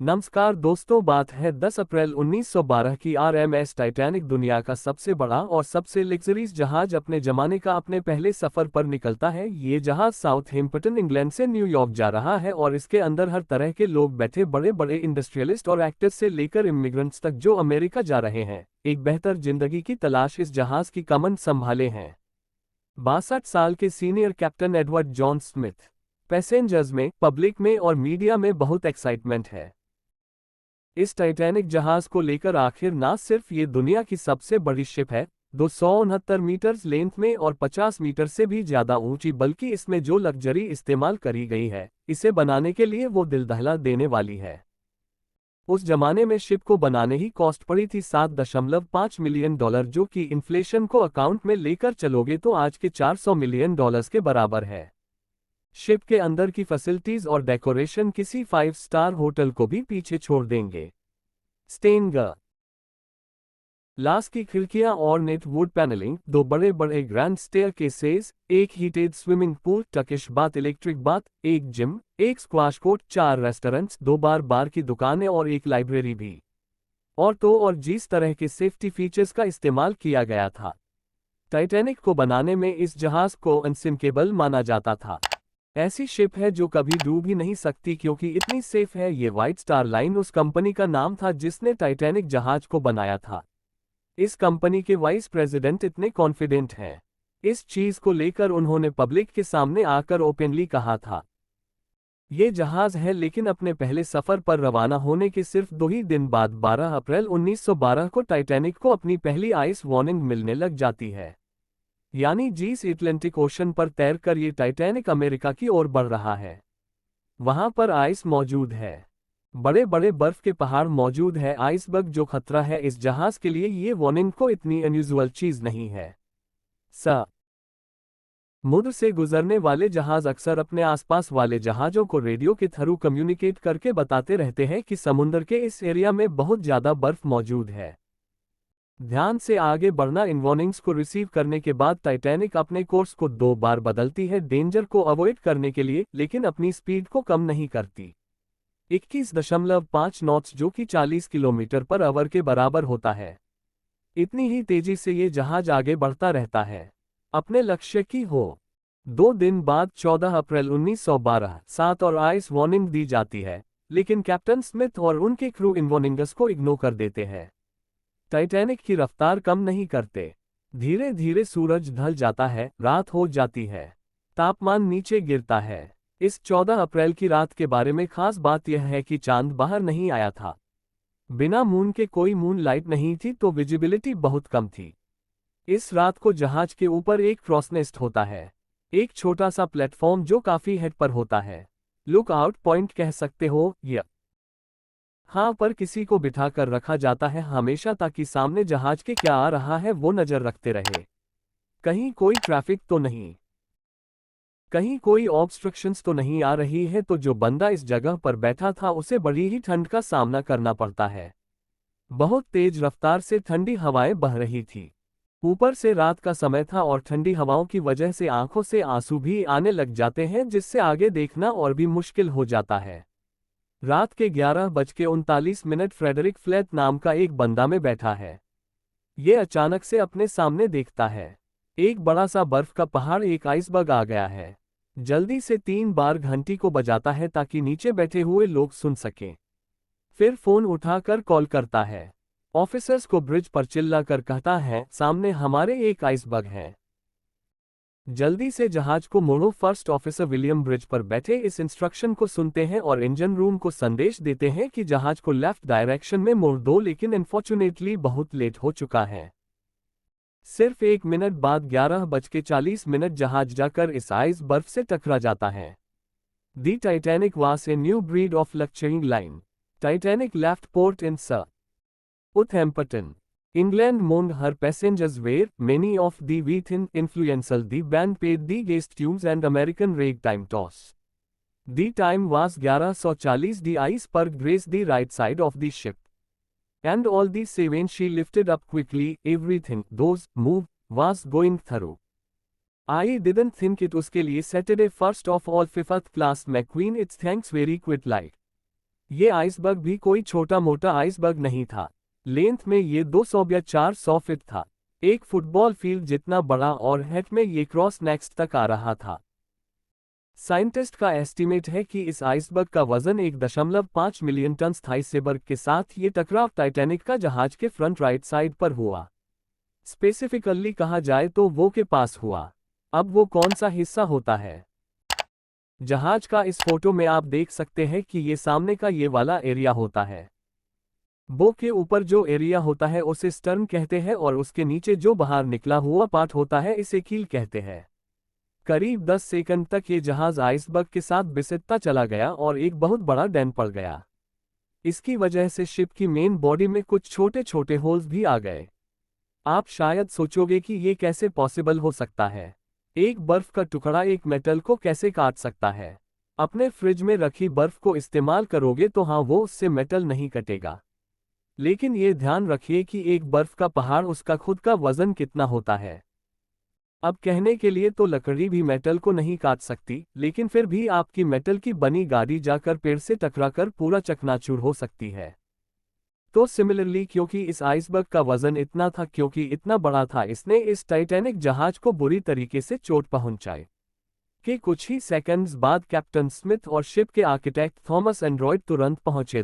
नमस्कार दोस्तों, बात है 10 अप्रैल 1912 की। आरएमएस टाइटैनिक दुनिया का सबसे बड़ा और सबसे लग्जरीज जहाज अपने जमाने का अपने पहले सफर पर निकलता है। ये जहाज साउथहैम्पटन इंग्लैंड से न्यूयॉर्क जा रहा है और इसके अंदर हर तरह के लोग बैठे, बड़े बड़े इंडस्ट्रियलिस्ट और एक्टर्स से लेकर इमिग्रेंट्स तक जो अमेरिका जा रहे हैं, एक बेहतर जिंदगी की तलाश इस जहाज की कमान संभाले हैं 62 साल के senior captain Edward John Smith. Passengers में, पब्लिक में और मीडिया में बहुत एक्साइटमेंट है इस टाइटैनिक जहाज को लेकर। आखिर ना सिर्फ ये दुनिया की सबसे बड़ी शिप है, 269 मीटर लेंथ में और 50 मीटर से भी ज्यादा ऊंची, बल्कि इसमें जो लग्जरी इस्तेमाल करी गई है, इसे बनाने के लिए वो दिल दहला देने वाली है। उस जमाने में शिप को बनाने ही कॉस्ट पड़ी थी $7.5 मिलियन, जो कि इन्फ्लेशन को अकाउंट में लेकर चलोगे तो आज के $400 मिलियन के बराबर है। शिप के अंदर की फैसिलिटीज और डेकोरेशन किसी 5 स्टार होटल को भी पीछे छोड़ देंगे। स्टेन ग्लास की खिड़कियां और नेट वुड पैनलिंग, 2 बड़े बड़े ग्रैंड स्टेयरकेसेस, एक heated swimming pool, Turkish bath, electric bath, एक जिम, एक स्क्वाश कोर्ट, 4 रेस्टोरेंट्स, 2 बार की दुकानें और एक लाइब्रेरी भी। और जिस तरह के सेफ्टी फीचर्स का इस्तेमाल किया गया था टाइटैनिक को बनाने में, इस जहाज को अनसिंकेबल माना जाता था। ऐसी शिप है जो कभी डूब ही नहीं सकती क्योंकि इतनी सेफ है। ये व्हाइट स्टार लाइन उस कंपनी का नाम था जिसने टाइटैनिक जहाज को बनाया था। इस कंपनी के वाइस प्रेसिडेंट इतने कॉन्फिडेंट हैं इस चीज को लेकर, उन्होंने पब्लिक के सामने आकर ओपनली कहा था, ये जहाज है। लेकिन अपने पहले सफर पर रवाना होने के सिर्फ 2 ही दिन बाद 12 अप्रैल 1912 को टाइटैनिक को अपनी पहली आइस वार्निंग मिलने लग जाती है। यानी जिस एटलांटिक ओशन पर तैरकर ये टाइटैनिक अमेरिका की ओर बढ़ रहा है, वहां पर आइस मौजूद है, बड़े बड़े बर्फ के पहाड़ मौजूद है, आइसबर्ग जो खतरा है इस जहाज के लिए। ये वार्निंग को इतनी अनयूजुअल चीज नहीं है। समुद्र से गुजरने वाले जहाज अक्सर अपने आसपास वाले जहाजों को रेडियो के थ्रू कम्युनिकेट करके बताते रहते हैं कि समुद्र के इस एरिया में बहुत ज्यादा बर्फ मौजूद है, ध्यान से आगे बढ़ना। इन वार्निंग्स को रिसीव करने के बाद टाइटैनिक अपने कोर्स को 2 बार बदलती है डेंजर को अवॉइड करने के लिए, लेकिन अपनी स्पीड को कम नहीं करती। 21.5 नॉट्स, जो कि 40 किलोमीटर पर आवर के बराबर होता है, इतनी ही तेजी से ये जहाज आगे बढ़ता रहता है अपने लक्ष्य की हो। 2 दिन बाद 14 अप्रैल 1912 7 और आइस वार्निंग दी जाती है, लेकिन कैप्टन स्मिथ और उनके क्रू इन वार्निंग्स को इग्नोर कर देते हैं। टाइटैनिक की रफ्तार कम नहीं करते। धीरे धीरे सूरज ढल जाता है, रात हो जाती है, तापमान नीचे गिरता है। इस 14 अप्रैल की रात के बारे में खास बात यह है कि चांद बाहर नहीं आया था। बिना मून के कोई मून लाइट नहीं थी, तो विजिबिलिटी बहुत कम थी। इस रात को जहाज के ऊपर एक क्रॉसनेस्ट होता है, एक छोटा सा प्लेटफॉर्म जो काफी हेड पर होता है। लुक आउट पॉइंट कह सकते हो या हाँ, पर किसी को बिठा कर रखा जाता है हमेशा, ताकि सामने जहाज के क्या आ रहा है वो नजर रखते रहे। कहीं कोई ट्रैफिक तो नहीं, कहीं कोई ऑब्स्ट्रक्शंस तो नहीं आ रही है। तो जो बंदा इस जगह पर बैठा था उसे बड़ी ही ठंड का सामना करना पड़ता है। बहुत तेज रफ्तार से ठंडी हवाएं बह रही थी। ऊपर से रात का समय था और ठंडी हवाओं की वजह से आंखों से आंसू भी आने लग जाते हैं, जिससे आगे देखना और भी मुश्किल हो जाता है। रात के 11:39 फ्रेडरिक फ्लैट नाम का एक बंदा में बैठा है। ये अचानक से अपने सामने देखता है एक बड़ा सा बर्फ का पहाड़, एक आइसबर्ग आ गया है। जल्दी से 3 बार घंटी को बजाता है ताकि नीचे बैठे हुए लोग सुन सकें। फिर फोन उठाकर कॉल करता है। ऑफिसर्स को ब्रिज पर चिल्लाकर कहता है, सामने हमारे एक आइसबर्ग है, जल्दी से जहाज को मोड़ो। फर्स्ट ऑफिसर विलियम ब्रिज पर बैठे इस इंस्ट्रक्शन को सुनते हैं और इंजन रूम को संदेश देते हैं कि जहाज को लेफ्ट डायरेक्शन में मोड़ दो, लेकिन अनफॉर्चुनेटली बहुत लेट हो चुका है। सिर्फ 1 मिनट बाद 11:40 जहाज जाकर इस आइस बर्फ से टकरा जाता है। The Titanic was a new breed of luxury line. Titanic left port in Southampton, England mourned her passengers were many of the within influential. The band paid the guest tunes and American ragtime toss. The time was 11:40. The iceberg grazed the right side of the ship, and all the seven she lifted up quickly. Everything those move was going through. I didn't think it was के लिए Saturday first of all 5th class McQueen. It's thanks very quite like. ये iceberg भी कोई छोटा मोटा iceberg नहीं था। Length में ये 200 या 400 फीट था, एक फुटबॉल फील्ड जितना बड़ा, और हाइट में ये क्रॉस नेक्स्ट तक आ रहा था। साइंटिस्ट का एस्टीमेट है कि इस आइसबर्ग का वजन 1.5 मिलियन टन था। आइसबर्ग के साथ ये टकराव टाइटैनिक का जहाज के फ्रंट राइट साइड पर हुआ। स्पेसिफिकली कहा जाए तो वो के पास हुआ। अब वो कौन सा हिस्सा होता है जहाज का? इस फोटो में आप देख सकते हैं कि ये सामने का ये वाला एरिया होता है। बो के ऊपर जो एरिया होता है उसे स्टर्न कहते हैं, और उसके नीचे जो बाहर निकला हुआ पार्ट होता है इसे कील कहते हैं। करीब 10 सेकंड तक ये जहाज आइसबर्ग के साथ बिसिकता चला गया और एक बहुत बड़ा डैम पड़ गया। इसकी वजह से शिप की मेन बॉडी में कुछ छोटे छोटे होल्स भी आ गए। आप शायद सोचोगे कि ये कैसे पॉसिबल हो सकता है। एक बर्फ का टुकड़ा एक मेटल को कैसे काट सकता है? अपने फ्रिज में रखी बर्फ को इस्तेमाल करोगे तो हाँ, वो उससे मेटल नहीं कटेगा। लेकिन ये ध्यान रखिए कि एक बर्फ का पहाड़, उसका खुद का वजन कितना होता है। अब कहने के लिए तो लकड़ी भी मेटल को नहीं काट सकती, लेकिन फिर भी आपकी मेटल की बनी गाड़ी जाकर पेड़ से टकराकर पूरा चकनाचूर हो सकती है। तो सिमिलरली, क्योंकि इस आइसबर्ग का वजन इतना था, क्योंकि इतना बड़ा था, इसने इस टाइटैनिक जहाज को बुरी तरीके से चोट पहुंचाई। के कुछ ही सेकंड्स बाद कैप्टन स्मिथ और शिप के आर्किटेक्ट थॉमस एंड्रॉयड तुरंत पहुंचे।